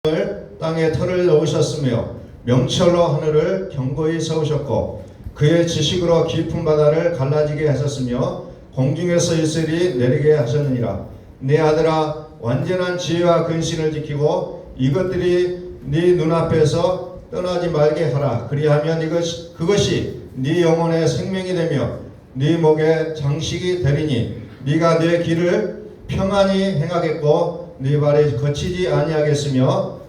땅에 털을 놓으셨으며 명철로 하늘을 견고히 세우셨고 그의 지식으로 깊은 바다를 갈라지게 하셨으며 공중에서 이슬이 내리게 하셨느니라. 내 아들아, 완전한 지혜와 근신을 지키고 이것들이 네 눈앞에서 떠나지 말게 하라. 그리하면 그것이 네 영혼의 생명이 되며 네 목의 장식이 되리니 네가 내 길을 평안히 행하겠고 네 발이 거치지 아니하겠으며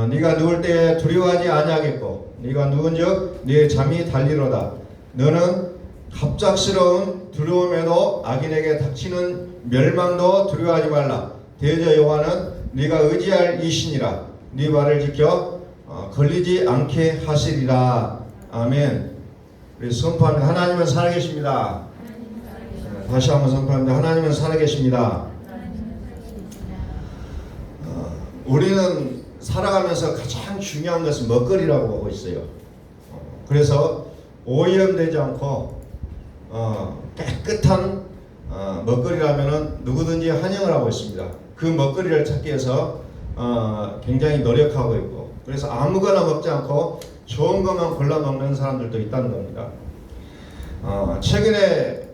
네가 누울 때에 두려워하지 아니하겠고 네가 누운즉 네 잠이 달리로다. 너는 갑작스러운 두려움에도 악인에게 닥치는 멸망도 두려워하지 말라. 대저 여호와는 네가 의지할 이신이라. 네 발을 지켜 걸리지 않게 하시리라. 아멘. 우리 선포합니다. 하나님은 살아계십니다. 다시 한번 선포합니다. 하나님은 살아계십니다. 우리는 살아가면서 가장 중요한 것은 먹거리라고 보고 있어요. 그래서 오염되지 않고 깨끗한 먹거리라면 누구든지 환영을 하고 있습니다. 그 먹거리를 찾기 위해서 굉장히 노력하고 있고, 그래서 아무거나 먹지 않고 좋은 것만 골라 먹는 사람들도 있다는 겁니다. 최근에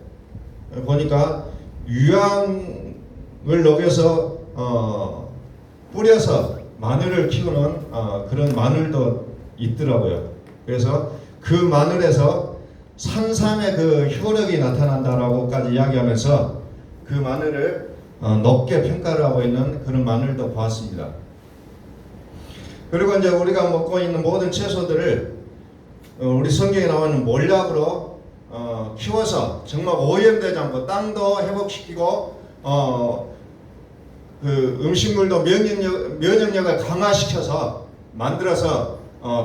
보니까 유황을 녹여서 뿌려서 마늘을 키우는 그런 마늘도 있더라고요. 그래서 그 마늘에서 산삼의 그 효력이 나타난다라고까지 이야기하면서 그 마늘을 높게 평가를 하고 있는 그런 마늘도 보았습니다. 그리고 이제 우리가 먹고 있는 모든 채소들을 우리 성경에 나오는 몰약으로 키워서 정말 오염되지 않고 땅도 회복시키고 그 음식물도 면역력을 강화시켜서 만들어서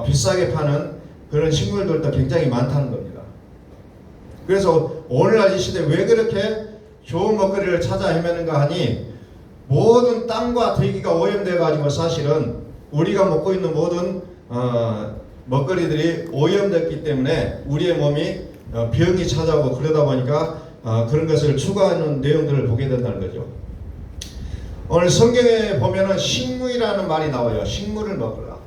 비싸게 파는 그런 식물들도 굉장히 많다는 겁니다. 그래서 오늘날 이 시대에 왜 그렇게 좋은 먹거리를 찾아 헤매는가 하니, 모든 땅과 대기가 오염되어 가지고 사실은 우리가 먹고 있는 모든 먹거리들이 오염됐기 때문에 우리의 몸이 병이 찾아오고 그러다 보니까 그런 것을 추구하는 내용들을 보게 된다는 거죠. 오늘 성경에 보면은 식물이라는 말이 나와요. 식물을 먹으라.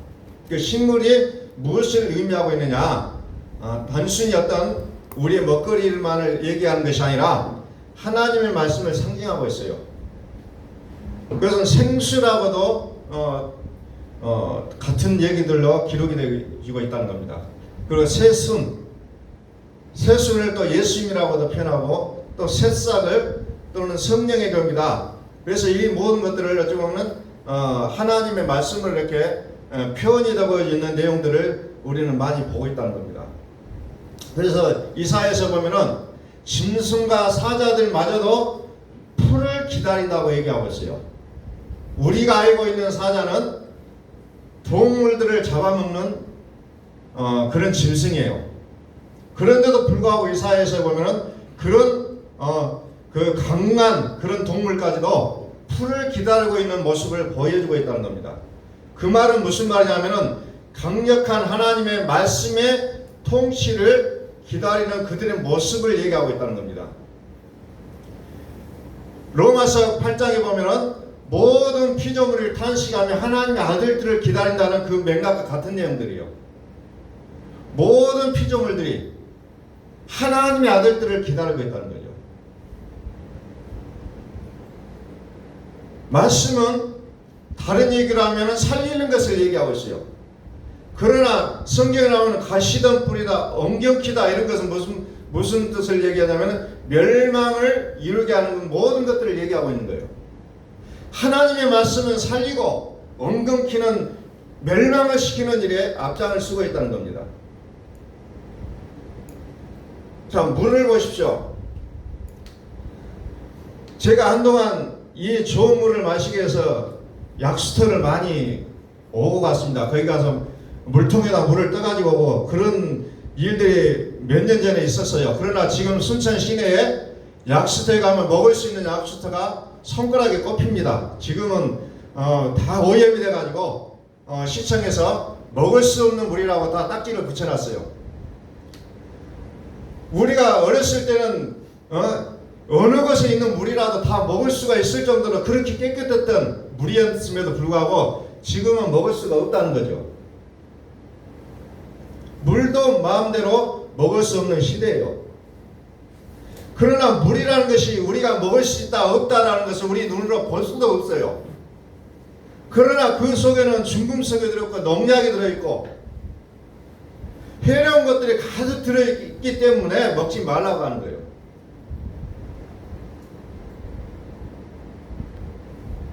그 식물이 무엇을 의미하고 있느냐? 단순히 어떤 우리의 먹거리만을 얘기하는 것이 아니라 하나님의 말씀을 상징하고 있어요. 그것은 생수라고도 같은 얘기들로 기록이 되고 있다는 겁니다. 그리고 새순을 또 예수님이라고도 표현하고, 또 새싹을 또는 성령의 겁니다. 그래서 이 모든 것들을 어찌 보면 하나님의 말씀을 이렇게 표현이 되고 있는 내용들을 우리는 많이 보고 있다는 겁니다. 그래서 이사야에서 보면은 짐승과 사자들마저도 풀을 기다린다고 얘기하고 있어요. 우리가 알고 있는 사자는 동물들을 잡아먹는 그런 짐승이에요. 그런데도 불구하고 이사야에서 보면은 그런 그 강한 그런 동물까지도 풀을 기다리고 있는 모습을 보여주고 있다는 겁니다. 그 말은 무슨 말이냐면은 강력한 하나님의 말씀의 통치를 기다리는 그들의 모습을 얘기하고 있다는 겁니다. 로마서 8장에 보면은 모든 피조물을 탄식하며 하나님의 아들들을 기다린다는 그 맥락과 같은 내용들이에요. 모든 피조물들이 하나님의 아들들을 기다리고 있다는 거죠. 말씀은 다른 얘기를 하면 살리는 것을 얘기하고 있어요. 그러나 성경에 나오는 가시던 뿌리다, 엉겨키다 이런 것은 무슨 뜻을 얘기하냐면 멸망을 이루게 하는 모든 것들을 얘기하고 있는 거예요. 하나님의 말씀은 살리고 엉금키는 멸망을 시키는 일에 앞장을 쓰고 있다는 겁니다. 자, 물을 보십시오. 제가 한동안 이 좋은 물을 마시기 위해서 약수터를 많이 오고 갔습니다. 거기 가서 물통에다 물을 떠가지고 오고 그런 일들이 몇 년 전에 있었어요. 그러나 지금 순천 시내에 약수터에 가면 먹을 수 있는 약수터가 손가락에 꼽힙니다. 지금은 다 오염이 돼가지고 시청에서 먹을 수 없는 물이라고 다 딱지를 붙여놨어요. 우리가 어렸을 때는 어느 곳에 있는 물이라도 다 먹을 수가 있을 정도로 그렇게 깨끗했던 물이었음에도 불구하고 지금은 먹을 수가 없다는 거죠. 물도 마음대로 먹을 수 없는 시대예요. 그러나 물이라는 것이 우리가 먹을 수 있다 없다라는 것을 우리 눈으로 볼 수도 없어요. 그러나 그 속에는 중금속이 들어있고 농약이 들어있고 해로운 것들이 가득 들어있기 때문에 먹지 말라고 하는 거예요.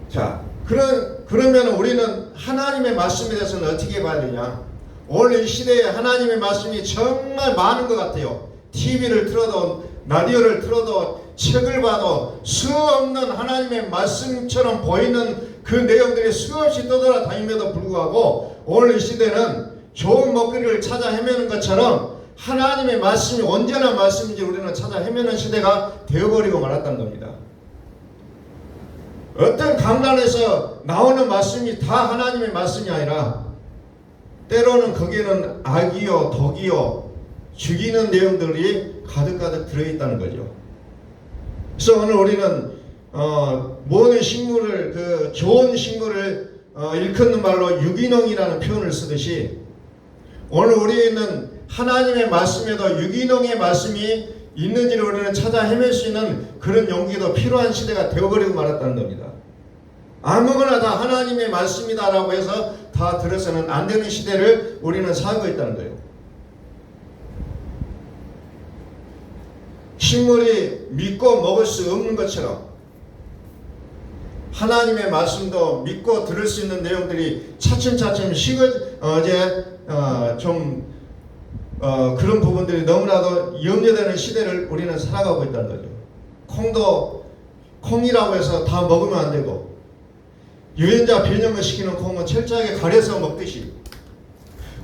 자, 그러면 우리는 하나님의 말씀에 대해서는 어떻게 봐야 되냐? 오늘 이 시대에 하나님의 말씀이 정말 많은 것 같아요. TV를 틀어도 라디오를 틀어도 책을 봐도 수없는 하나님의 말씀처럼 보이는 그 내용들이 수없이 떠돌아다님에도 불구하고 오늘 이 시대는 좋은 먹거리를 찾아 헤매는 것처럼 하나님의 말씀이 언제나 말씀인지 우리는 찾아 헤매는 시대가 되어버리고 말았다는 겁니다. 어떤 강단에서 나오는 말씀이 다 하나님의 말씀이 아니라 때로는 거기에는 악이요 덕이요 죽이는 내용들이 가득가득 들어있다는 거죠. 그래서 오늘 우리는 모든 식물을 좋은 식물을 일컫는 말로 유기농이라는 표현을 쓰듯이 오늘 우리는 하나님의 말씀에도 유기농의 말씀이 있는지를 우리는 찾아 헤맬 수 있는 그런 용기도 필요한 시대가 되어버리고 말았다는 겁니다. 아무거나 다 하나님의 말씀이다라고 해서 다 들어서는 안 되는 시대를 우리는 살고 있다는 거예요. 식물이 믿고 먹을 수 없는 것처럼 하나님의 말씀도 믿고 들을 수 있는 내용들이 차츰차츰 그런 부분들이 너무나도 염려되는 시대를 우리는 살아가고 있다는 거죠. 콩도 콩이라고 해서 다 먹으면 안 되고 유전자 변형을 시키는 콩은 철저하게 가려서 먹듯이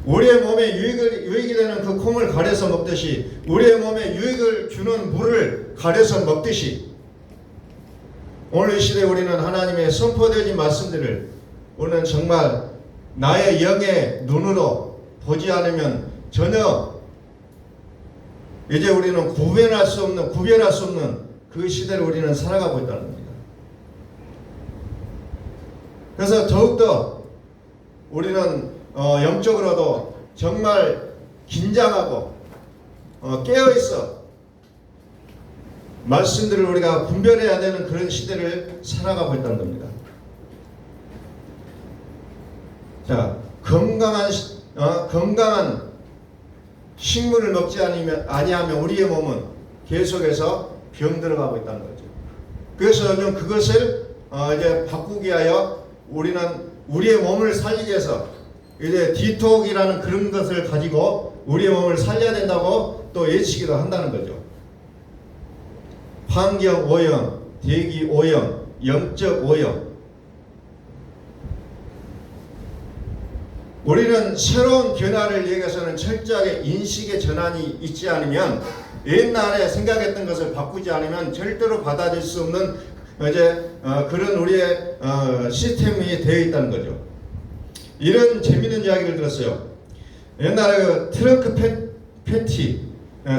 우리의 몸에 유익이 되는 그 콩을 가려서 먹듯이 우리의 몸에 유익을 주는 물을 가려서 먹듯이 오늘 이 시대에 우리는 하나님의 선포되어진 말씀들을 우리는 정말 나의 영의 눈으로 보지 않으면 전혀 이제 우리는 구별할 수 없는 그 시대를 우리는 살아가고 있다는 겁니다. 그래서 더욱더 우리는 영적으로도 정말 긴장하고 깨어있어 말씀들을 우리가 분별해야 되는 그런 시대를 살아가고 있다는 겁니다. 자, 건강한 식물을 먹지 아니하면 우리의 몸은 계속해서 병 들어가고 있다는 거죠. 그래서 요즘 그것을 이제 바꾸기 위하여 우리는 우리의 몸을 살리기 위해서 이제 디톡이라는 그런 것을 가지고 우리의 몸을 살려야 된다고 또 외치기도 한다는 거죠. 환경 오염, 대기 오염, 영적 오염. 우리는 새로운 변화를 위해서는 철저하게 인식의 전환이 있지 않으면 옛날에 생각했던 것을 바꾸지 않으면 절대로 받아들일 수 없는 그런 우리의 시스템이 되어 있다는 거죠. 이런 재미있는 이야기를 들었어요. 옛날에 그 트렁크 팬티,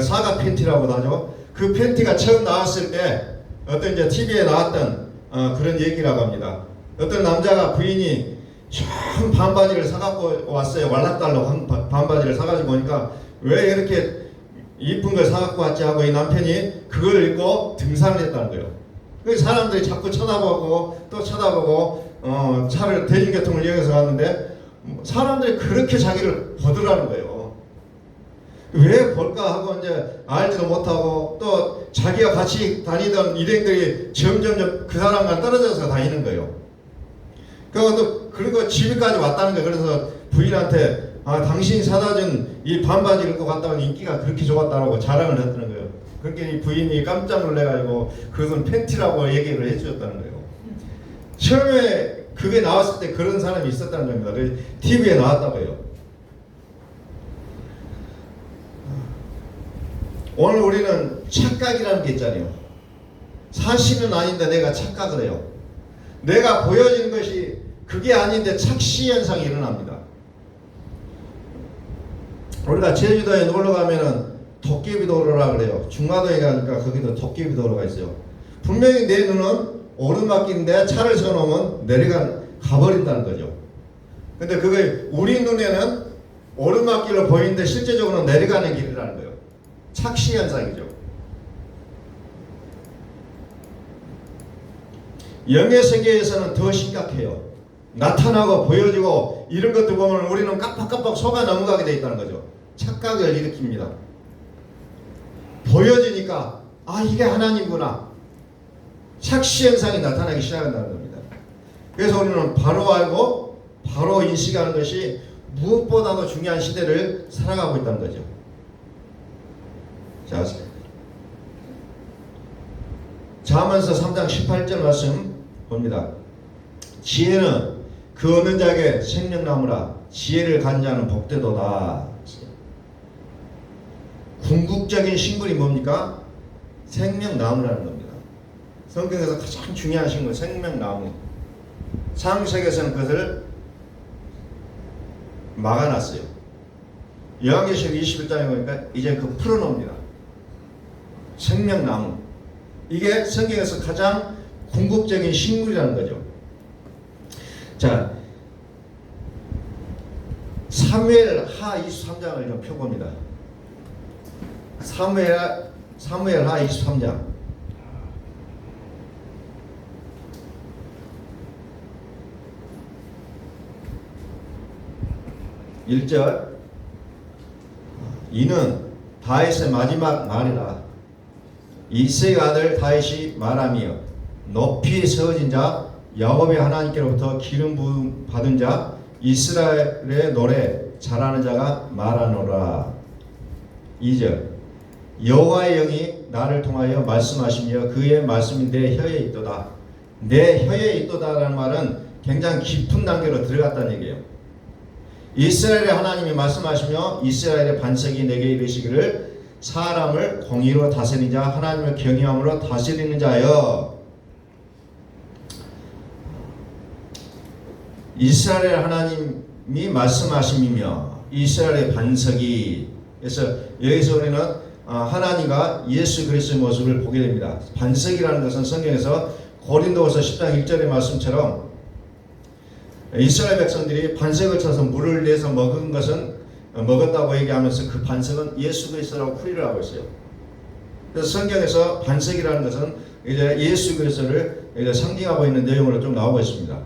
사각 팬티라고도 하죠. 그 팬티가 처음 나왔을 때 어떤 이제 TV에 나왔던 그런 얘기라고 합니다. 어떤 남자가 부인이 참 반바지를 사갖고 왔어요. 왈락달로 반바지를 사가지고 오니까 왜 이렇게 이쁜 걸 사갖고 왔지 하고 이 남편이 그걸 입고 등산을 했다는 거예요. 그래서 사람들이 자꾸 쳐다보고 또 쳐다보고 차를 대중교통을 이용해서 갔는데 사람들이 그렇게 자기를 보더라는 거예요. 왜 볼까 하고 이제 알지도 못하고 또 자기가 같이 다니던 일행들이 점점 그 사람과 떨어져서 다니는 거예요. 그리고 집에까지 왔다는 거예요. 그래서 부인한테 당신이 사다 준 이 반바지를 입고 갔다 온 인기가 그렇게 좋았다라고 자랑을 했다는 거예요. 그렇게 이 부인이 깜짝 놀래가지고 그것은 팬티라고 얘기를 해주셨다는 거예요. 처음에 그게 나왔을 때 그런 사람이 있었다는 겁니다. 그래서 TV에 나왔다고 해요. 오늘 우리는 착각이라는 게 있잖아요. 사실은 아닌데 내가 착각을 해요. 내가 보여지는 것이 그게 아닌데 착시 현상이 일어납니다. 우리가 제주도에 놀러 가면은 도깨비도로라 그래요. 중마도에 가니까 거기도 도깨비도로가 있어요. 분명히 내 눈은 오르막길인데 차를 세워놓으면 가버린다는 거죠. 근데 그게 우리 눈에는 오르막길로 보이는데 실제적으로는 내려가는 길이라는 거예요. 착시 현상이죠. 영의 세계에서는 더 심각해요. 나타나고 보여지고 이런 것들 보면 우리는 깜빡깜빡 속아 넘어가게 돼 있다는 거죠. 착각을 일으킵니다. 보여지니까 아, 이게 하나님구나. 착시 현상이 나타나기 시작한다는 겁니다. 그래서 우리는 바로 알고 바로 인식하는 것이 무엇보다도 중요한 시대를 살아가고 있다는 거죠. 자, 잠언서 3장 18절 말씀 봅니다. 지혜는 그 얻는 자에게 생명나무라. 지혜를 가진 자는 복되도다. 궁극적인 식물이 뭡니까? 생명나무라는 겁니다. 성경에서 가장 중요한 식물, 생명나무. 창세기에서는 그것을 막아놨어요. 요한계시록 21장에 보니까 이제 그 풀어놓습니다. 생명나무. 이게 성경에서 가장 궁극적인 식물이라는 거죠. 자, 사무엘하 23장을 좀 펴봅니다. 사무엘하 23장 1절. 이는 다윗의 마지막 말이라. 이새의 아들 다윗이 말하며 높이 세워진 자 야곱의 하나님께로부터 기름 부음 받은 자 이스라엘의 노래 잘하는 자가 말하노라. 2절. 여호와의 영이 나를 통하여 말씀하시며 그의 말씀이 내 혀에 있도다. 내 혀에 있도다라는 말은 굉장히 깊은 단계로 들어갔다는 얘기예요. 이스라엘의 하나님이 말씀하시며 이스라엘의 반석이 내게 이르시기를 사람을 공의로 다스리는 자 하나님을 경외함으로 다스리는 자여. 이스라엘의 하나님이 말씀하심이며 이스라엘의 반석이. 그래서 여기서 우리는 하나님과 예수 그리스도의 모습을 보게 됩니다. 반석이라는 것은 성경에서 고린도후서 10장 1절의 말씀처럼 이스라엘 백성들이 반석을 쳐서 물을 내서 먹은 것은 먹었다고 얘기하면서 그 반석은 예수 그리스도라고 풀이를 하고 있어요. 그래서 성경에서 반석이라는 것은 이제 예수 그리스도를 이제 상징하고 있는 내용으로 좀 나오고 있습니다.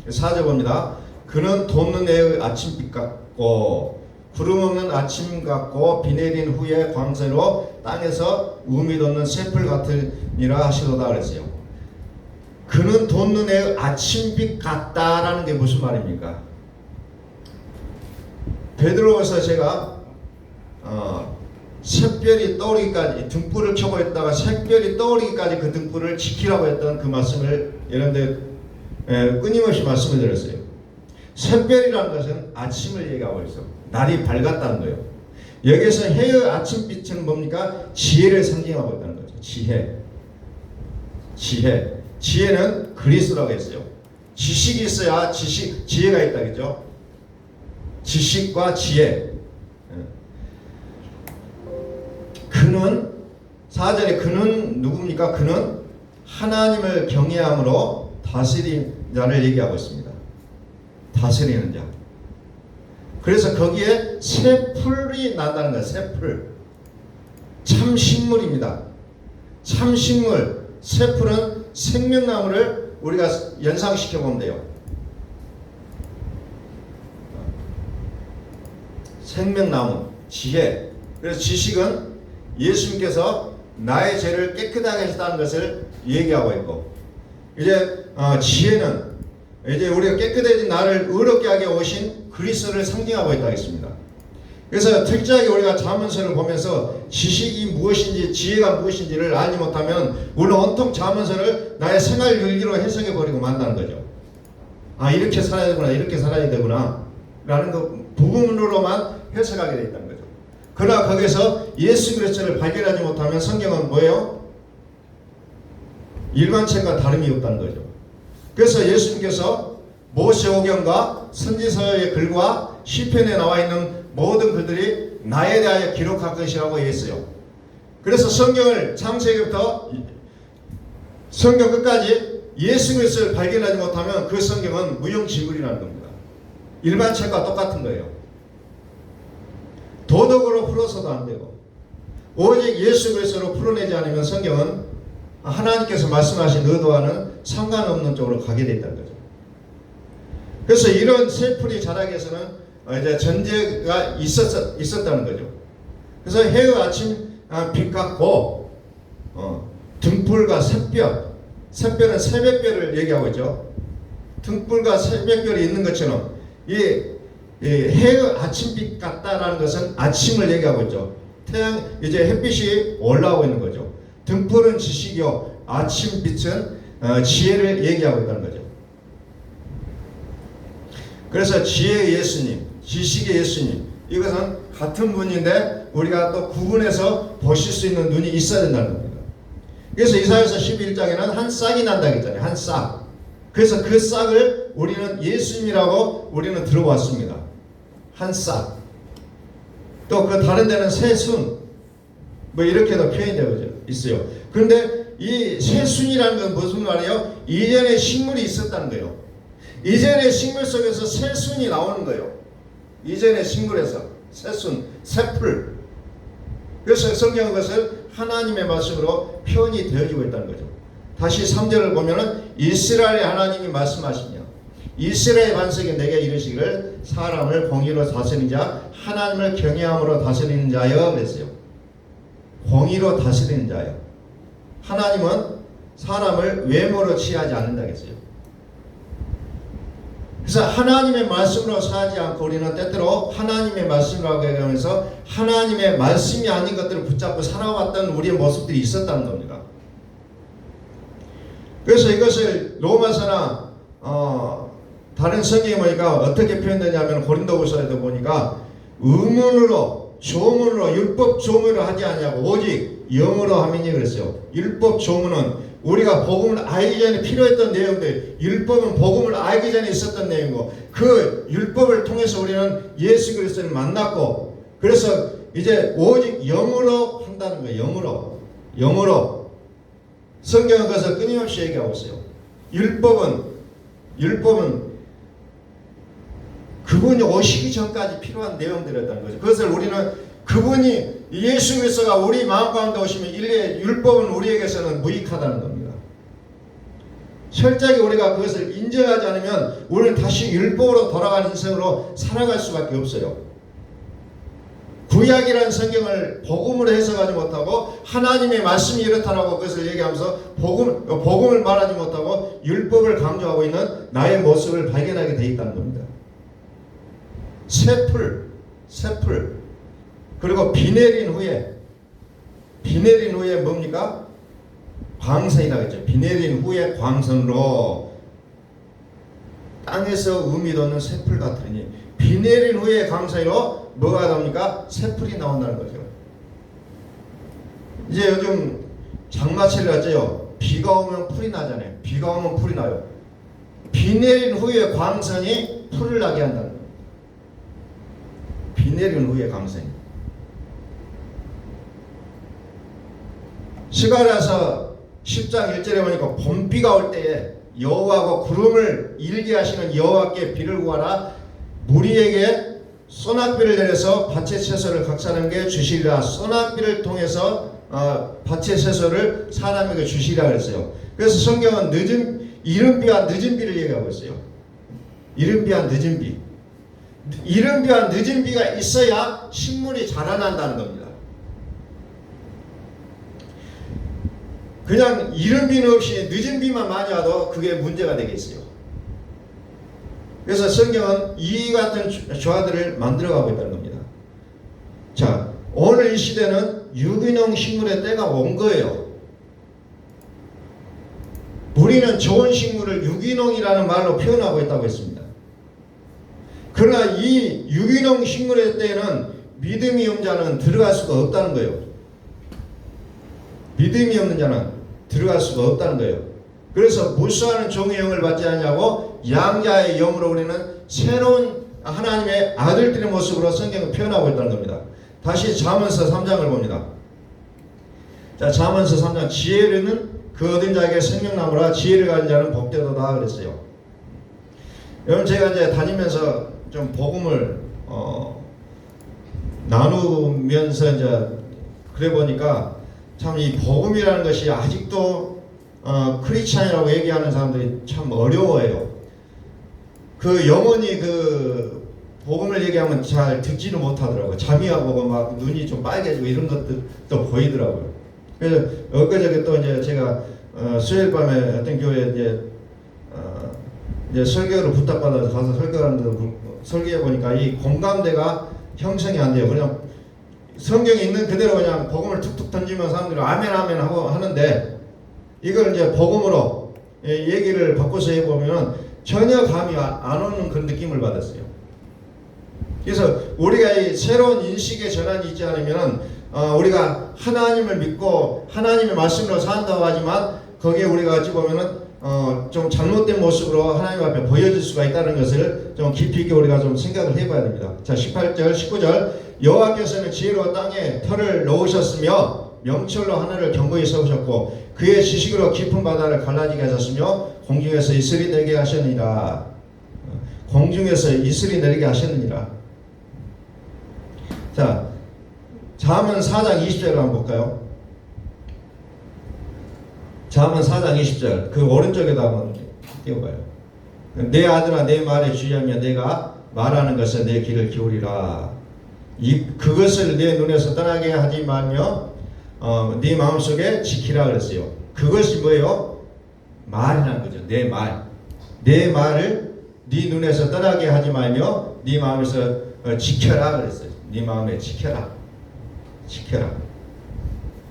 4절 봅니다. 그는 돋는 해의 아침빛 같고 구름 없는 아침 같고 비 내린 후에 광새로 땅에서 우미 돋는 새풀 같으니라 하시도다 그랬어요. 그는 돋는 해의 아침빛 같다라는 게 무슨 말입니까? 베드로에서 제가 샛별이 떠오르기까지 등불을 켜고 있다가 샛별이 떠오르기까지 그 등불을 지키라고 했던 그 말씀을 여러분들 끊임없이 말씀을 드렸어요. 샛별이라는 것은 아침을 얘기하고 있어. 날이 밝았다는 거예요. 여기서 해의 아침빛은 뭡니까? 지혜를 상징하고 있다는 거죠. 지혜는 그리스도라고 했어요. 지식이 있어야 지혜가 있다겠죠. 지식과 지혜. 그는 4절에 그는 누굽니까? 그는 하나님을 경외함으로 다스리는 자를 얘기하고 있습니다. 다스리는 자. 그래서 거기에 새풀이 난다는 거예요. 새풀. 참식물입니다. 참식물. 새풀은 생명나무를 우리가 연상시켜 보면 돼요. 생명나무, 지혜. 그래서 지식은 예수님께서 나의 죄를 깨끗하게 하셨다는 것을 얘기하고 있고, 이제 지혜는 이제 우리가 깨끗해진 나를 의롭게 하게 오신 그리스도를 상징하고 있다 했습니다. 그래서 특별하게 우리가 잠언서를 보면서 지식이 무엇인지 지혜가 무엇인지를 알지 못하면 우리는 온통 잠언서를 나의 생활 윤리로 해석해 버리고 만다는 거죠. 아, 이렇게 살아야 되구나, 이렇게 살아야 되구나 라는 그 부분으로만 해석하게 되어 있다는 거죠. 그러나 거기서 예수 그리스도를 발견하지 못하면 성경은 뭐예요? 일관책과 다름이 없다는 거죠. 그래서 예수님께서 모세오경과 선지서의 글과 시편에 나와 있는 모든 글들이 나에 대하여 기록할 것이라고 했어요. 그래서 성경을 창세기부터 성경 끝까지 예수 그리스도를 발견하지 못하면 그 성경은 무용지물이라는 겁니다. 일반 책과 똑같은 거예요. 도덕으로 풀어서도 안 되고 오직 예수 그리스도로 풀어내지 않으면 성경은 하나님께서 말씀하신 의도와는 상관없는 쪽으로 가게 된다는 거죠. 그래서 이런 쇠풀이 자라기 위해서는 이제 전제가 있었다는 거죠. 그래서 해의 아침 빛 같고 등불과 샛별, 샛별은 새벽별을 얘기하고 있죠. 등불과 새벽별이 있는 것처럼 이 해의 아침빛 같다라는 것은 아침을 얘기하고 있죠. 태양 이제 햇빛이 올라오고 있는 거죠. 등불은 지식이요, 아침빛은 지혜를 얘기하고 있다는 거죠. 그래서 지혜의 예수님, 지식의 예수님, 이것은 같은 분인데 우리가 또 구분해서 보실 수 있는 눈이 있어야 된다는 겁니다. 그래서 이사야서 11장에는 한 싹이 난다고 했잖아요. 한 싹. 그래서 그 싹을 우리는 예수님이라고 우리는 들어왔습니다. 한 싹. 또 그 다른 데는 새순, 뭐 이렇게도 표현되어 있어요. 그런데 이 새순이라는 건 무슨 말이에요? 이전에 식물이 있었다는 거예요. 이전의 식물 속에서 새순이 나오는 거예요. 이전의 식물에서 새순, 새풀. 그래서 성경은 그것을 하나님의 말씀으로 표현이 되어지고 있다는 거죠. 다시 3절을 보면은 이스라엘의 하나님이 말씀하시며 이스라엘 반석이 내게 이르시기를 사람을 공의로 다스리는 자, 하나님을 경외함으로 다스리는 자여 그랬어요. 공의로 다스리는 자여. 하나님은 사람을 외모로 취하지 않는다 그랬어요. 그래서 하나님의 말씀으로 사지 않고 우리는 때때로 하나님의 말씀이라고 얘기하면서 하나님의 말씀이 아닌 것들을 붙잡고 살아왔던 우리의 모습들이 있었다는 겁니다. 그래서 이것을 로마서나 다른 성경에 보니까 어떻게 표현되냐면 고린도후서에도 보니까 의문으로 조문으로 율법 조문으로 하지 않냐고 오직 영으로 하면이 그랬어요. 율법 조문은 우리가 복음을 알기 전에 필요했던 내용들, 율법은 복음을 알기 전에 있었던 내용이고 그 율법을 통해서 우리는 예수 그리스도를 만났고 그래서 이제 오직 영으로 한다는 거예요. 영으로 성경은 그것을 끊임없이 얘기하고 있어요. 율법은 그분이 오시기 전까지 필요한 내용들이었다는 거죠. 그것을 우리는 그분이 예수 그리스도가 우리 마음 가운데 오시면 일례 율법은 우리에게서는 무익하다는 겁니다. 철저하게 우리가 그것을 인정하지 않으면 우리는 다시 율법으로 돌아가는 인생으로 살아갈 수밖에 없어요. 구약이라는 성경을 복음으로 해석하지 못하고 하나님의 말씀이 이렇다라고 그것을 얘기하면서 복음을 말하지 못하고 율법을 강조하고 있는 나의 모습을 발견하게 돼 있다는 겁니다. 새풀 그리고 비 내린 후에 뭡니까? 광선이라고 했죠. 비 내린 후에 광선으로 땅에서 음이 돋는 새풀 같으니 비 내린 후에 광선으로 뭐가 나옵니까? 새풀이 나온다는 거죠. 이제 요즘 장마철이 왔죠. 비가 오면 풀이 나잖아요. 비가 오면 풀이 나요. 비 내린 후에 광선이 풀을 나게 한다는 거예요. 비 내린 후에 광선이. 스가랴서 10장 1절에 보니까 봄비가 올 때에 여호와가 구름을 일게 하시는 여호와께 비를 구하라. 무리에게 소낙비를 내려서 밭의 채소를 각 사람에게 주시리라. 소낙비를 통해서 밭의 채소를 사람에게 주시리라 그랬어요. 그래서 성경은 이른비와 늦은비를 얘기하고 있어요. 이른비와 늦은비. 이른비와 늦은비가 있어야 식물이 자라난다는 겁니다. 그냥 이른비는 없이 늦은비만 많이 와도 그게 문제가 되겠어요. 그래서 성경은 이 같은 조화들을 만들어가고 있다는 겁니다. 자, 오늘 이 시대는 유기농 식물의 때가 온 거예요. 우리는 좋은 식물을 유기농이라는 말로 표현하고 있다고 했습니다. 그러나 이 유기농 식물의 때에는 믿음이 없는 자는 들어갈 수가 없다는 거예요. 믿음이 없는 자는 들어갈 수가 없다는 거예요. 그래서 무수하는 종의 영을 받지 않냐고 양자의 영으로 우리는 새로운 하나님의 아들들의 모습으로 성경을 표현하고 있다는 겁니다. 다시 잠언서 3장을 봅니다. 자, 잠언서 3장 지혜는 그 얻은 자에게 생명나무라 지혜를 가진 자는 복되도다 그랬어요. 여러분 제가 이제 다니면서 좀 복음을 나누면서 이제 그래 보니까 참 이 복음이라는 것이 아직도 크리스찬이라고 얘기하는 사람들이 참 어려워해요. 그 영혼이 그 복음을 얘기하면 잘 듣지는 못하더라고요. 잠이 와보고 막 눈이 좀 빨개지고 이런 것도 보이더라고요. 그래서 엊그저께 또 이제 제가 수요일 밤에 어떤 교회에 이제 설교를 부탁받아서 가서 설교하는데 설교해 보니까 이 공감대가 형성이 안 돼요. 그냥 성경에 있는 그대로 그냥 복음을 툭툭 던지면 사람들이 아멘 아멘 하고 하는데 이걸 이제 복음으로 얘기를 바꿔서 해보면 전혀 감이 안 오는 그런 느낌을 받았어요. 그래서 우리가 이 새로운 인식의 전환이 있지 않으면 우리가 하나님을 믿고 하나님의 말씀으로 산다고 하지만 거기에 우리가 어찌 보면은 좀 잘못된 모습으로 하나님 앞에 보여질 수가 있다는 것을 좀 깊이 있게 우리가 좀 생각을 해봐야 됩니다. 자, 18절, 19절 여호와께서는 지혜로 땅에 터를 놓으셨으며 명철로 하늘을 견고히 세우셨고 그의 지식으로 깊은 바다를 갈라지게 하셨으며 공중에서 이슬이 내리게 하셨느니라. 공중에서 이슬이 내리게 하셨느니라. 자, 잠언 4장 20절을 한번 볼까요? 잠언 4장 20절 그 오른쪽에다 한번 띄워봐요. 내 아들아 내 말에 주의하며 내가 말하는 것에 내 귀를 기울이라. 그것을 내 눈에서 떠나게 하지 말며 네 마음속에 지키라 그랬어요. 그것이 뭐예요? 말이라는 거죠. 내 말. 내 말을 네 눈에서 떠나게 하지 말며 네 마음에서 지켜라 그랬어요. 네 마음에 지켜라. 지켜라.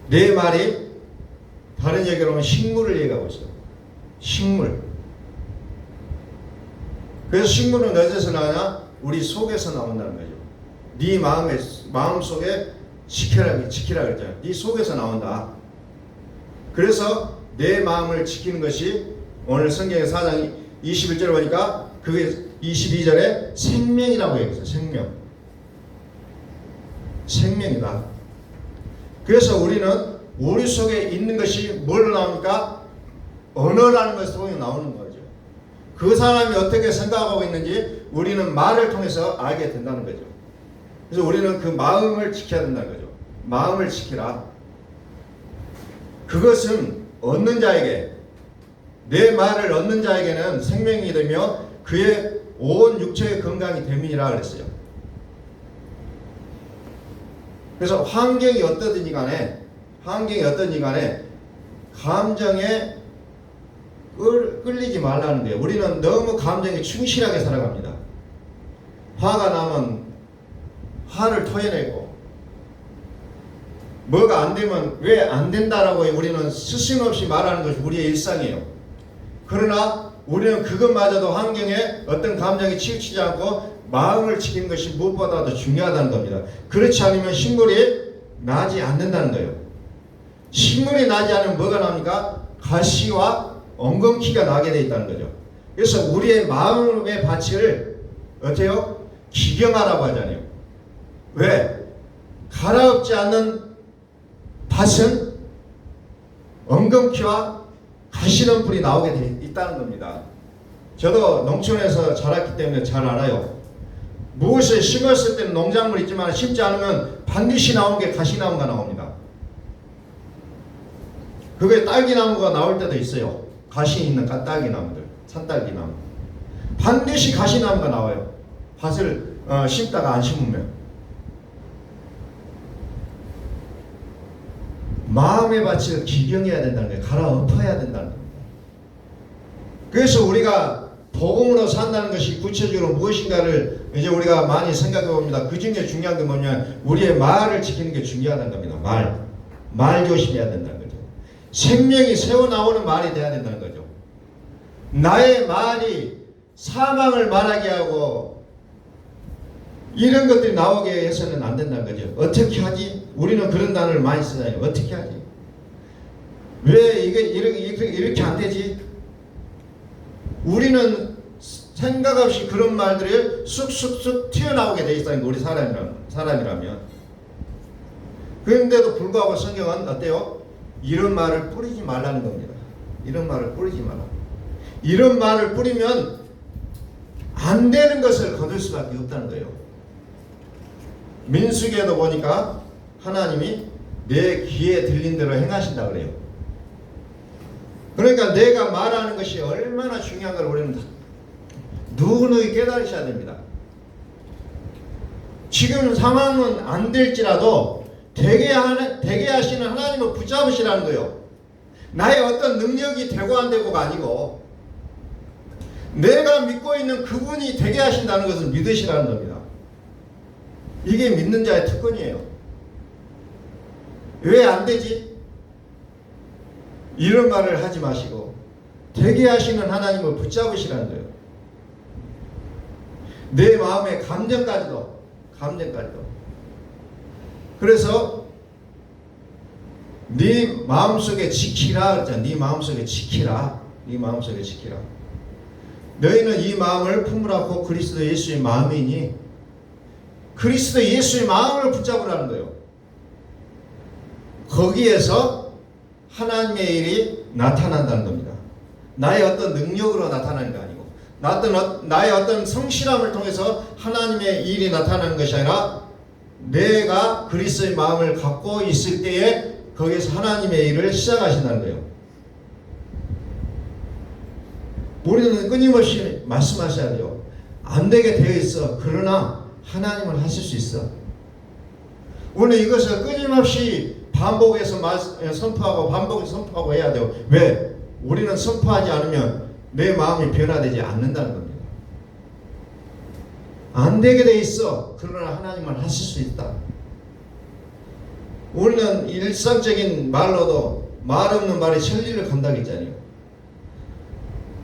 내 말이 다른 얘기로 하면 식물을 얘기하고 있어요. 식물. 그래서 식물은 어디서 나오냐? 우리 속에서 나온다는 거죠. 네 마음 속에 지키라 그랬잖아요. 네 속에서 나온다. 그래서 내 마음을 지키는 것이 오늘 성경의 4장 21절 보니까 그게 22절에 생명이라고 얘기했어요. 생명. 생명이다. 그래서 우리는 우리 속에 있는 것이 뭘로 나옵니까? 언어라는 것을 통해 나오는 거죠. 그 사람이 어떻게 생각하고 있는지 우리는 말을 통해서 알게 된다는 거죠. 그래서 우리는 그 마음을 지켜야 된다는 거죠. 마음을 지키라. 그것은 얻는 자에게 내 말을 얻는 자에게는 생명이 되며 그의 온 육체의 건강이 됨이라 그랬어요. 그래서 환경이 어떠든지 간에 감정에 끌리지 말라는 거예요. 우리는 너무 감정에 충실하게 살아갑니다. 화가 나면 화를 토해내고 뭐가 안 되면 왜 안 된다라고 우리는 스승없이 말하는 것이 우리의 일상이에요. 그러나 우리는 그것마저도 환경에 어떤 감정에 치우치지 않고 마음을 지키는 것이 무엇보다도 중요하다는 겁니다. 그렇지 않으면 식물이 나지 않는다는 거예요. 식물이 나지 않으면 뭐가 납니까? 가시와 엉겅퀴가 나게 되어 있다는 거죠. 그래서 우리의 마음의 밭을 어때요? 기경하라고 하잖아요. 왜? 갈아엎지 않는 밭은 엉겅퀴와 가시덤불이 나오게 되어 있다는 겁니다. 저도 농촌에서 자랐기 때문에 잘 알아요. 무엇을 심었을 때는 농작물 있지만 심지 않으면 반드시 나오는 게 가시나무가 나옵니다. 그게 딸기나무가 나올 때도 있어요. 가시 있는 딸기나무들, 산딸기나무. 반드시 가시나무가 나와요. 밭을 심다가 안 심으면. 마음의 밭을 기경해야 된다는 거예요. 갈아엎어야 된다는 겁니다. 그래서 우리가 복음으로 산다는 것이 구체적으로 무엇인가를 이제 우리가 많이 생각해 봅니다. 그 중에 중요한 게 뭐냐면 우리의 말을 지키는 게 중요하다는 겁니다. 말 조심해야 된다는 거죠. 생명이 새어나오는 말이 돼야 된다는 거죠. 나의 말이 사망을 말하게 하고 이런 것들이 나오게 해서는 안 된다는 거죠. 어떻게 하지? 우리는 그런 단어를 많이 쓰잖아요. 어떻게 하지? 왜 이게 이렇게 안 되지? 우리는 생각 없이 그런 말들이 쑥쑥쑥 튀어나오게 돼 있다는 거, 우리 사람이라면. 그런데도 불구하고 성경은 어때요? 이런 말을 뿌리지 말라는 겁니다. 이런 말을 뿌리지 말라. 이런 말을 뿌리면 안 되는 것을 거둘 수밖에 없다는 거예요. 민수기에도 보니까 하나님이 내 귀에 들린 대로 행하신다 그래요. 그러니까 내가 말하는 것이 얼마나 중요한 걸 우리는 누구누구 깨달으셔야 됩니다. 지금 상황은 안 될지라도 되게 하시는 하나님을 붙잡으시라는 거예요. 나의 어떤 능력이 되고 안 되고가 아니고 내가 믿고 있는 그분이 되게 하신다는 것을 믿으시라는 겁니다. 이게 믿는 자의 특권이에요. 왜 안 되지? 이런 말을 하지 마시고 되게 하시는 하나님을 붙잡으시라는 거예요. 내 마음의 감정까지도. 그래서 네 마음속에 지키라 그랬잖아. 네 마음속에 지키라. 너희는 이 마음을 품으라고 그리스도 예수의 마음이니 그리스도 예수의 마음을 붙잡으라는 거예요. 거기에서 하나님의 일이 나타난다는 겁니다. 나의 어떤 능력으로 나타나는 게 아니고 나의 어떤 성실함을 통해서 하나님의 일이 나타나는 것이 아니라 내가 그리스도의 마음을 갖고 있을 때에 거기에서 하나님의 일을 시작하신다는 거예요. 우리는 끊임없이 말씀하셔야 돼요. 안 되게 되어 있어. 그러나 하나님은 하실 수 있어. 우리는 이것을 끊임없이 반복해서 선포하고 해야 돼요. 왜? 우리는 선포하지 않으면 내 마음이 변화되지 않는다는 겁니다. 안 되게 돼 있어. 그러나 하나님은 하실 수 있다. 우리는 일상적인 말로도 말 없는 말이 천리를 간다고 했잖아요.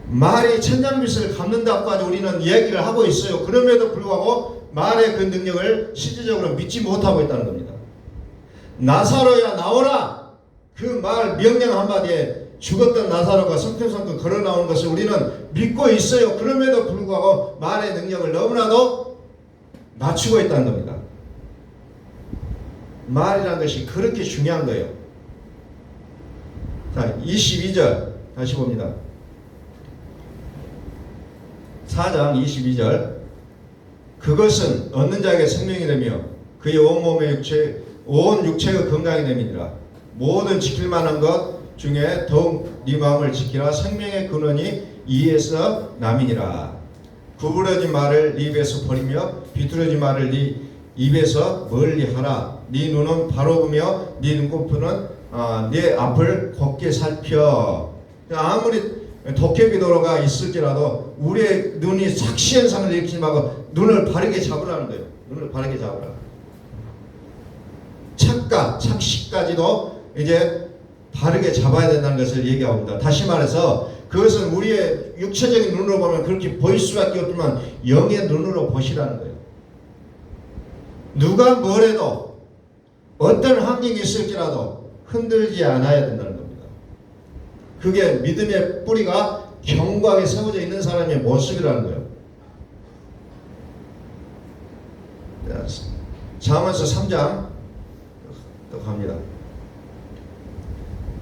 말이 천냥빚을 갚는다고까지 우리는 이야기를 하고 있어요. 그럼에도 불구하고 말의 그 능력을 실질적으로 믿지 못하고 있다는 겁니다. 나사로야 나오라! 그 말 명령 한마디에 죽었던 나사로가 성큼성큼 걸어 나오는 것을 우리는 믿고 있어요. 그럼에도 불구하고 말의 능력을 너무나도 낮추고 있다는 겁니다. 말이라는 것이 그렇게 중요한 거예요. 자, 22절 다시 봅니다. 4장 22절 그것은 얻는 자에게 생명이 되며 그의 온 육체가 건강이 됨이니라. 모든 지킬 만한 것 중에 더욱 네 마음을 지키라. 생명의 근원이 이에서 남이니라. 구부러진 말을 네 입에서 버리며 비뚤어진 말을 네 입에서 멀리하라. 네 눈은 바로 보며 네 눈꺼풀은 네 앞을 곱게 살펴. 아무리 도깨비 도로가 있을지라도 우리의 눈이 착시현상을 일으키지 말고 눈을 바르게 잡으라는 거예요. 눈을 바르게 잡으라. 착시까지도 이제 바르게 잡아야 된다는 것을 얘기합니다. 다시 말해서 그것은 우리의 육체적인 눈으로 보면 그렇게 보일 수밖에 없지만 영의 눈으로 보시라는 거예요. 누가 뭐래도 어떤 환경이 있을지라도 흔들지 않아야 된다는 겁니다. 그게 믿음의 뿌리가 견고하게 세워져 있는 사람의 모습이라는 거예요. 잠언서 3장 또 갑니다.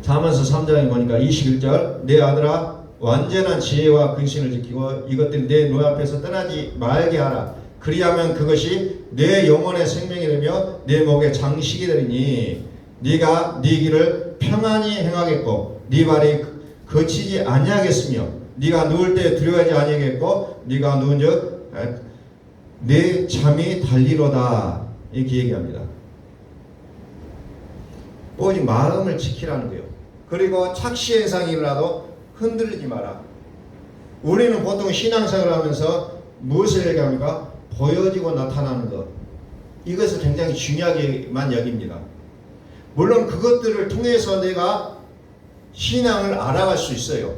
잠언서 3장에 보니까 21절 내 아들아 완전한 지혜와 근신을 지키고 이것들이 내 눈앞에서 떠나지 말게 하라. 그리하면 그것이 내 영혼의 생명이 되며 내 목의 장식이 되리니 네가 네 길을 평안히 행하겠고 네 발이 거치지 아니하겠으며 네가 누울 때 두려워하지 아니하겠고 네가 누운즉 내 잠이 달리로다. 이렇게 얘기합니다. 오직 마음을 지키라는 거예요. 그리고 착시 현상이 일어나도 흔들리지 마라. 우리는 보통 신앙생활을 하면서 무엇을 얘기합니까? 보여지고 나타나는 것. 이것을 굉장히 중요하게만 여깁니다. 물론 그것들을 통해서 내가 신앙을 알아갈 수 있어요.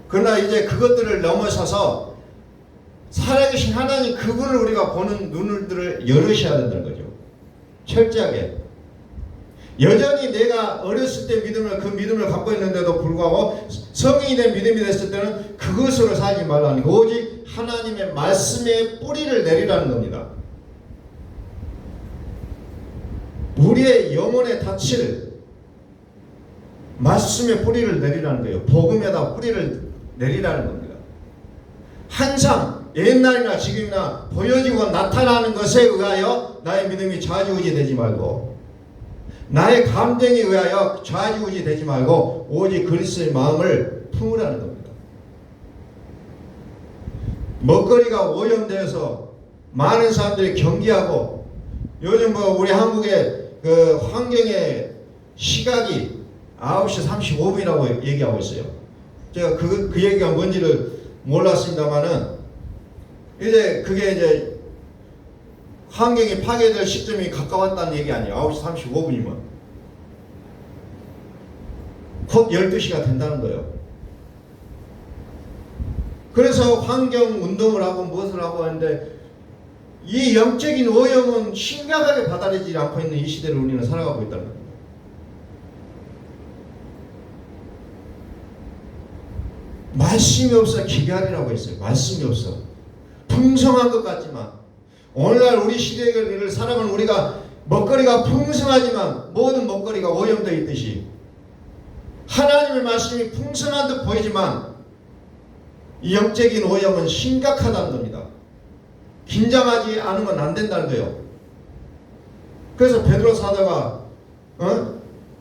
그러나 이제 그것들을 넘어서서 살아계신 하나님 그분을 우리가 보는 눈들을 열으셔야 된다는 거죠. 철저하게. 여전히 내가 어렸을 때 그 믿음을 갖고 있는데도 불구하고 성인이 된 믿음이 됐을 때는 그것으로 살지 말라는 거. 오직 하나님의 말씀의 뿌리를 내리라는 겁니다. 우리의 영혼의 닻을 말씀의 뿌리를 내리라는 거예요. 복음에다 뿌리를 내리라는 겁니다. 항상 옛날이나 지금이나 보여지고 나타나는 것에 의하여 나의 믿음이 좌지우지 되지 말고, 나의 감정에 의하여 좌지우지 되지 말고 오직 그리스도의 마음을 품으라는 겁니다. 먹거리가 오염되어서 많은 사람들이 경기하고, 요즘 우리 한국의 그 환경의 시각이 9시 35분이라고 얘기하고 있어요. 제가 그 얘기가 뭔지를 몰랐습니다만은, 이제 그게 이제 환경이 파괴될 시점이 가까웠다는 얘기 아니에요. 9시 35분이면 곧 12시가 된다는 거예요. 그래서 환경 운동을 하고 무엇을 하고 하는데, 이 영적인 오염은 심각하게 받아들이지 않고 있는 이 시대를 우리는 살아가고 있다는 겁니다. 말씀이 없어 기별이라고 했어요. 말씀이 없어. 풍성한 것 같지만, 오늘날 우리 시대를 살아가는 우리가 먹거리가 풍성하지만 모든 먹거리가 오염되어 있듯이, 하나님의 말씀이 풍성한 듯 보이지만 이 영적인 오염은 심각하다는 겁니다. 긴장하지 않으면 안 된다는 거예요. 그래서 베드로 사도가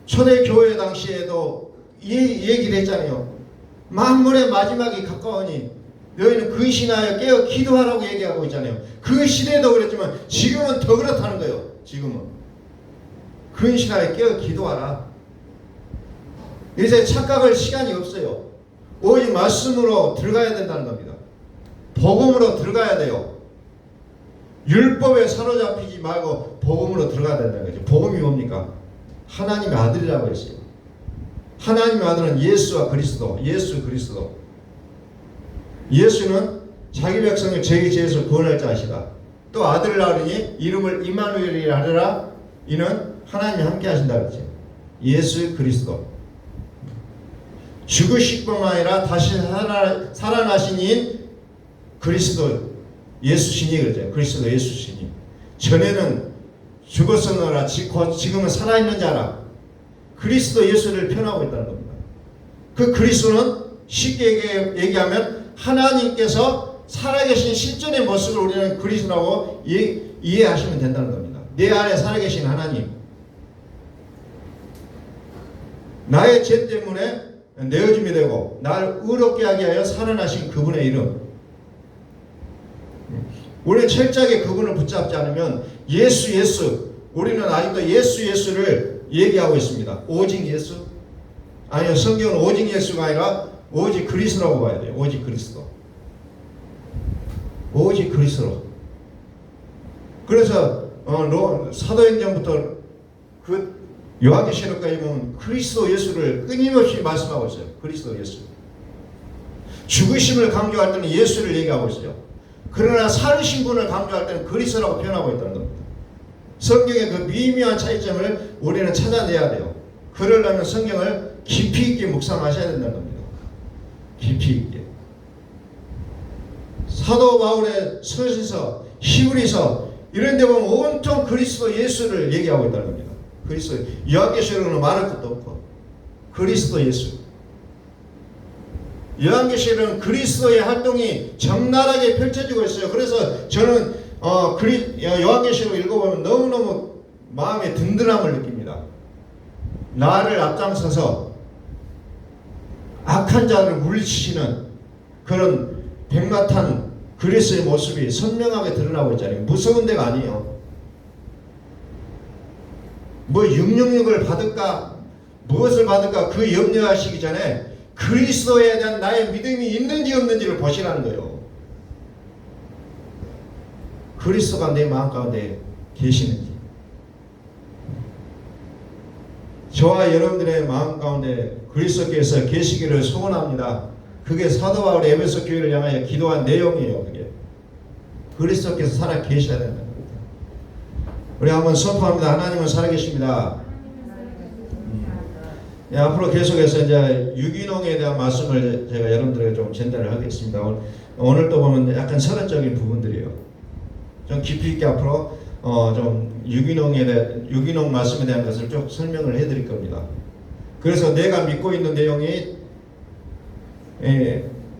초대교회 당시에도 이 얘기를 했잖아요. 만물의 마지막이 가까우니 너희는 근신하여 깨어 기도하라고 얘기하고 있잖아요. 그 시대도 그랬지만 지금은 더 그렇다는 거예요. 지금은 근신하여 깨어 기도하라. 이제 착각할 시간이 없어요. 오직 말씀으로 들어가야 된다는 겁니다. 복음으로 들어가야 돼요. 율법에 사로잡히지 말고 복음으로 들어가야 된다는 거죠. 복음이 뭡니까? 하나님의 아들이라고 했어요. 하나님의 아들은 예수와 그리스도, 예수 그리스도. 예수는 자기 백성을 죄의 죄에서 구원할 자시다. 또 아들을 낳으니 이름을 임마누엘이라 하리라. 이는 하나님이 함께 하신다 그랬죠. 예수 그리스도. 죽으실 뿐만 아니라 다시 살아나신 이인 그리스도 예수신이 그러죠. 그리스도 예수신이. 전에는 죽었었노라 지금은 살아있는 자라. 그리스도 예수를 표현하고 있다는 겁니다. 그 그리스도는 쉽게 얘기하면 하나님께서 살아계신 실존의 모습을 우리는 그리스도라고 이해하시면 된다는 겁니다. 내 안에 살아계신 하나님. 나의 죄 때문에 내어짐이 되고 나를 의롭게 하게 하여 살아나신 그분의 이름. 우리는 철저하게 그분을 붙잡지 않으면 예수 우리는 아직도 예수를 얘기하고 있습니다. 오직 예수? 아니요, 성경은 오직 예수가 아니라 오직 그리스도라고 봐야 돼요. 오직 그리스도. 오직 그리스도. 그래서 사도행전부터 그 요한계시록까지 보면 그리스도 예수를 끊임없이 말씀하고 있어요. 그리스도 예수. 죽으심을 강조할 때는 예수를 얘기하고 있어요. 그러나 살으신 분을 강조할 때는 그리스도라고 표현하고 있다는 겁니다. 성경의 그 미묘한 차이점을 우리는 찾아내야 돼요. 그러려면 성경을 깊이 있게 묵상하셔야 된다는 겁니다. 깊이 있게. 사도 바울의 서신서, 히브리서 이런 데 보면 온통 그리스도 예수를 얘기하고 있다는 겁니다. 그리스도. 요한계시록은 말할 것도 없고 그리스도 예수. 요한계시록은 그리스도의 활동이 적나라하게 펼쳐지고 있어요. 그래서 저는 요한계시록 읽어보면 너무너무 마음의 든든함을 느낍니다. 나를 앞장서서 악한 자를 물리치시는 그런 백마탄 그리스도의 모습이 선명하게 드러나고 있잖아요. 무서운 데가 아니에요. 뭐 666을 받을까 무엇을 받을까 그 염려하시기 전에 그리스도에 대한 나의 믿음이 있는지 없는지를 보시라는 거예요. 그리스도가 내 마음 가운데 계시는지. 저와 여러분들의 마음 가운데 그리스도께서 계시기를 소원합니다. 그게 사도 바울의 에베소 교회를 향하여 기도한 내용이에요. 그게 그리스도께서 살아 계셔야 된다는 겁니다. 우리 한번 선포합니다. 하나님은 살아계십니다. 앞으로 계속해서 이제 유기농에 대한 말씀을 제가 여러분들에게 좀 전달을 하겠습니다. 오늘 또 보면 약간 서론적인 부분들이에요. 좀 깊이 있게 앞으로 좀 유기농 말씀에 대한 것을 좀 설명을 해드릴 겁니다. 그래서 내가 믿고 있는 내용이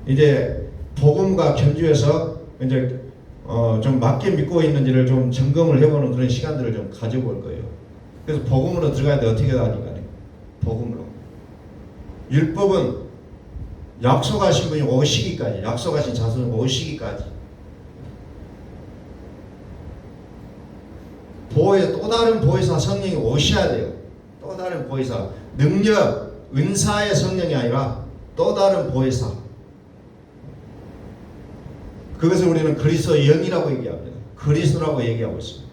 이제 복음과 견주해서 이제 좀 맞게 믿고 있는지를 좀 점검을 해보는 그런 시간들을 좀 가져볼 거예요. 그래서 복음으로 들어가야 돼. 어떻게 하니까 복음으로. 율법은 약속하신 분이 오시기까지, 약속하신 자손이 오시기까지. 또 다른 보혜사 성령이 오셔야 돼요. 또 다른 보혜사, 능력, 은사의 성령이 아니라 또 다른 보혜사. 그것을 우리는 그리스도의 영이라고 얘기합니다. 그리스도라고 얘기하고 있습니다.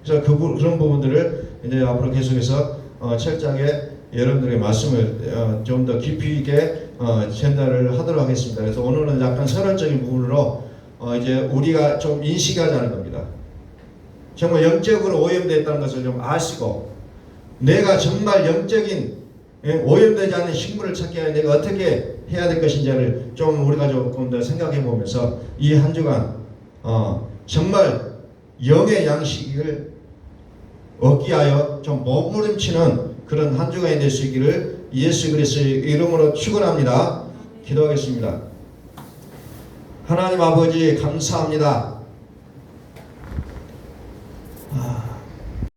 그래서 그런 부분들을 이제 앞으로 계속해서 철저하게 여러분들에게 말씀을 좀 더 깊이 있게 전달을 하도록 하겠습니다. 그래서 오늘은 약간 서론적인 부분으로 이제 우리가 좀 인식하자는 겁니다. 정말 영적으로 오염되었다는 것을 좀 아시고, 내가 정말 영적인 오염되지 않는 식물을 찾기 위해 내가 어떻게 해야 될 것인지를 좀 우리가 조금 더 생각해 보면서 이 한 주간 정말 영의 양식을 얻기 위하여 좀 몸부림치는 그런 한 주간이 될 수 있기를 예수 그리스도의 이름으로 축원합니다. 기도하겠습니다. 하나님 아버지 감사합니다.